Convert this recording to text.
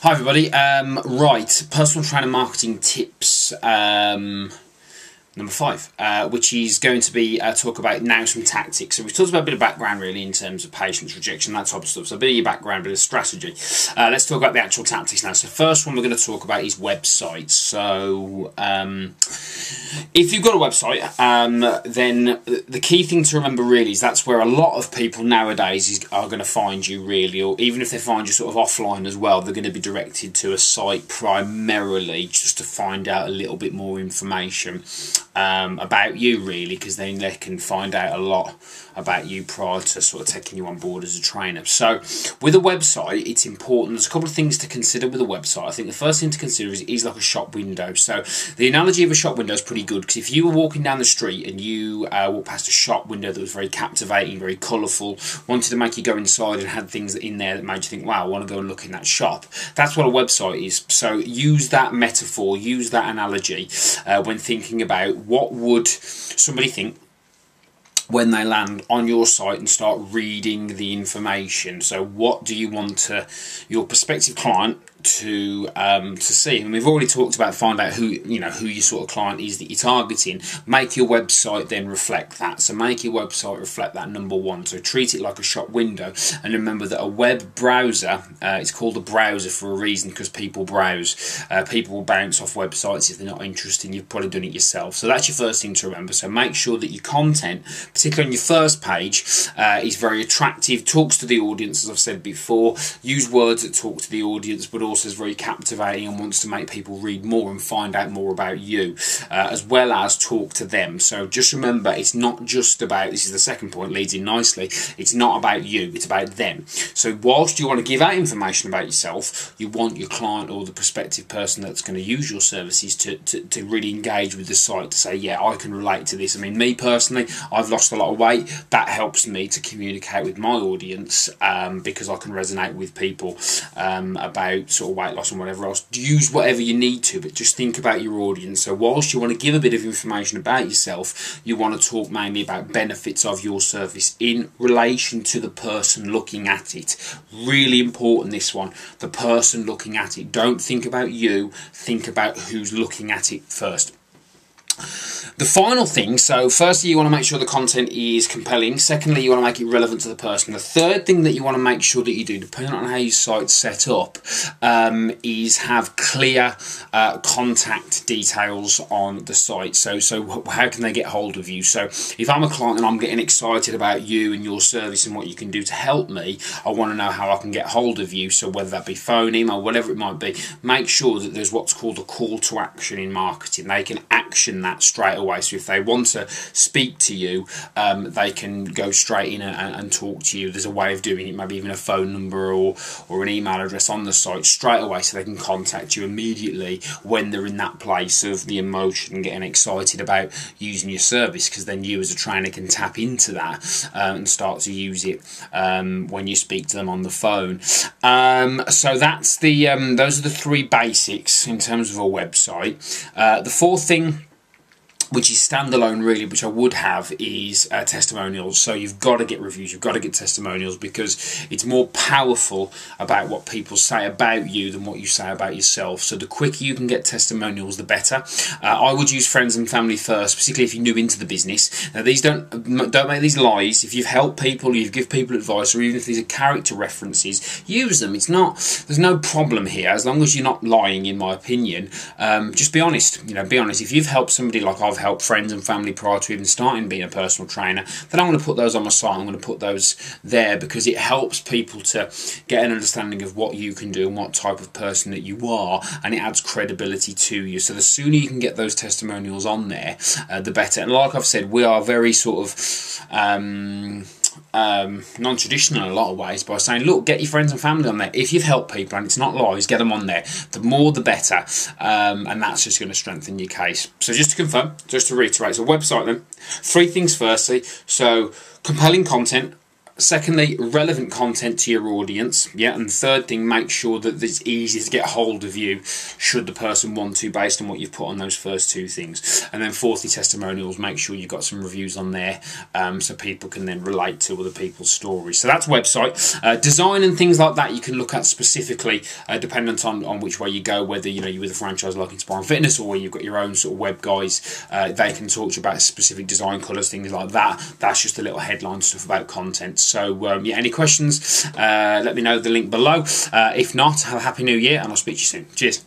Hi everybody, right, personal trainer marketing tips number 5, which is going to be talk about now some tactics. So we've talked about a bit of background really in terms of patience, rejection, that type of stuff. So a bit of your background, a bit of strategy. Let's talk about the actual tactics now. So first one we're going to talk about is websites. So if you've got a website, then the key thing to remember really is that's where a lot of people nowadays are going to find you really, or even if they find you sort of offline as well, they're going to be directed to a site primarily just to find out a little bit more information about you really, because then they can find out a lot about you prior to sort of taking you on board as a trainer. So with a website, it's important. There's a couple of things to consider with a website. I think the first thing to consider is like a shop window. So the analogy of a shop window is pretty good, because if you were walking down the street and you walked past a shop window that was very captivating, very colourful, wanted to make you go inside and had things in there that made you think, wow, I want to go and look in that shop. That's what a website is. So use that metaphor, use that analogy when thinking about what would somebody think when they land on your site and start reading the information. So what do you want your prospective client to see? And we've already talked about find out who your sort of client is that you're targeting. Make your website then reflect that. So make your website reflect that, number one. So treat it like a shop window, and remember that a web browser, it's called a browser for a reason, because people browse. People will bounce off websites if they're not interested. You've probably done it yourself. So that's your first thing to remember. So make sure that your content, particularly on your first page, is very attractive, talks to the audience, as I've said before. Use words that talk to the audience, but also is very captivating and wants to make people read more and find out more about you, as well as talk to them. So just remember, it's not just about, this is the second point, leads in nicely, it's not about you, it's about them. So whilst you want to give out information about yourself, you want your client or the prospective person that's going to use your services to really engage with the site, to say, yeah, I can relate to this. I mean, me personally, I've lost a lot of weight. That helps me to communicate with my audience, because I can resonate with people about sort of weight loss and whatever else. Use whatever you need to, but just think about your audience. So whilst you want to give a bit of information about yourself, you want to talk mainly about benefits of your service in relation to the person looking at it. Really important, this one, the person looking at it. Don't think about you, think about who's looking at it first. The final thing, so firstly you want to make sure the content is compelling. Secondly, you want to make it relevant to the person. The third thing that you want to make sure that you do, depending on how your site's set up, is have clear contact details on the site. So how can they get hold of you? So if I'm a client and I'm getting excited about you and your service and what you can do to help me, I want to know how I can get hold of you. So whether that be phone, email, whatever it might be, make sure that there's what's called a call to action in marketing. They can action that straight away. So if they want to speak to you, they can go straight in and talk to you. There's a way of doing it, maybe even a phone number or an email address on the site straight away, so they can contact you immediately when they're in that place of the emotion, getting excited about using your service, because then you as a trainer can tap into that and start to use it when you speak to them on the phone. So that's the those are the 3 basics in terms of a website. The fourth thing, which is standalone really, which I would have, is testimonials. So you've got to get reviews, you've got to get testimonials, because it's more powerful about what people say about you than what you say about yourself. So the quicker you can get testimonials, the better. I would use friends and family first, particularly if you're new into the business. Now these don't make these lies. If you've helped people, you've given people advice, or even if these are character references, use them. There's no problem here, as long as you're not lying, in my opinion. Just be honest. Be honest. If you've helped somebody like I've help friends and family prior to even starting being a personal trainer, then I'm going to put those on my site. I'm going to put those there, because it helps people to get an understanding of what you can do and what type of person that you are, and it adds credibility to you. So the sooner you can get those testimonials on there, the better. And like I've said, we are very sort of non-traditional in a lot of ways, by saying, look, get your friends and family on there. If you've helped people and it's not lies, get them on there. The more the better, and that's just going to strengthen your case. So just to confirm, just to reiterate, so website then, 3 things firstly. So compelling content, Secondly, relevant content to your audience. Yeah, and the third thing, make sure that it's easy to get hold of you should the person want to, based on what you've put on those first two things. And then fourthly, testimonials. Make sure you've got some reviews on there, so people can then relate to other people's stories. So that's website. Design and things like that you can look at specifically, dependent on which way you go, whether you're with a franchise like Inspiring Fitness or where you've got your own sort of web guys. They can talk to you about specific design colours, things like that. That's just a little headline stuff about content. So yeah, any questions, let me know, the link below. If not, have a happy new year, and I'll speak to you soon. Cheers.